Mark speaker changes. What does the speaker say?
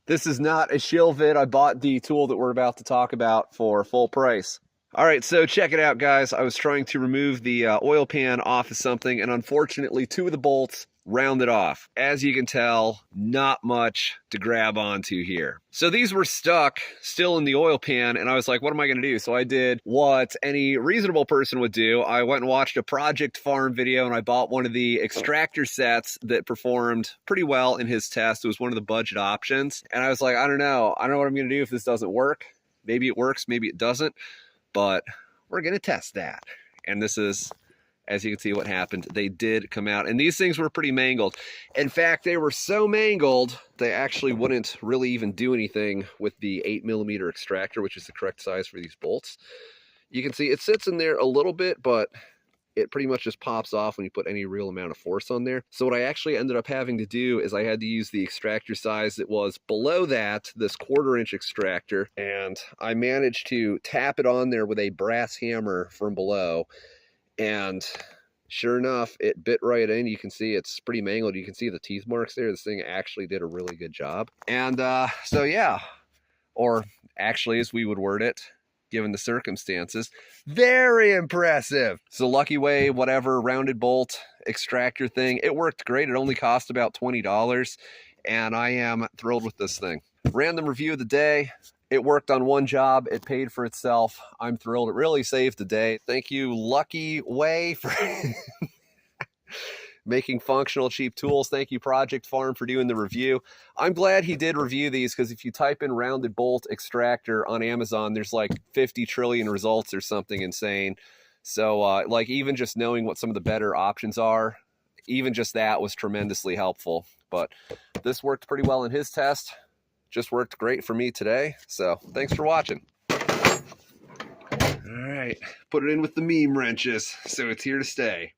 Speaker 1: This is not a shill vid. I bought the tool that we're about to talk about for full price. All right, so check it out, guys. I was trying to remove the oil pan off of something, and unfortunately, two of the bolts rounded off. As you can tell, not much to grab onto here. So these were stuck still in the oil pan, and I was like, what am I going to do? So I did what any reasonable person would do. I went and watched a Project Farm video, and I bought one of the extractor sets that performed pretty well in his test. It was one of the budget options. And I was like, I don't know what I'm going to do if this doesn't work. Maybe it works, maybe it doesn't. But we're going to test that. And this is, as you can see, what happened. They did come out, and these things were pretty mangled. In fact, they were so mangled, they actually wouldn't really even do anything with the 8mm extractor, which is the correct size for these bolts. You can see it sits in there a little bit, but it pretty much just pops off when you put any real amount of force on there. So what I actually ended up having to do is I had to use the extractor size that was below that, this 1/4" extractor, and I managed to tap it on there with a brass hammer from below, and sure enough, it bit right in. You can see it's pretty mangled. You can see the teeth marks there. This thing actually did a really good job. And so yeah, or actually, as we would word it, given the circumstances, very impressive. So Lucky Way, whatever, rounded bolt extractor thing, it worked great. It only cost about $20, and I am thrilled with this thing. Random review of the day. It worked on one job. It paid for itself. I'm thrilled. It really saved the day. Thank you, Lucky Way, for making functional, cheap tools. Thank you, Project Farm, for doing the review. I'm glad he did review these, because if you type in rounded bolt extractor on Amazon, there's like 50 trillion results or something insane. So like even just knowing what some of the better options are, even just that was tremendously helpful. But this worked pretty well in his test. Just worked great for me today. So thanks for watching. All right, put it in with the meme wrenches, so it's here to stay.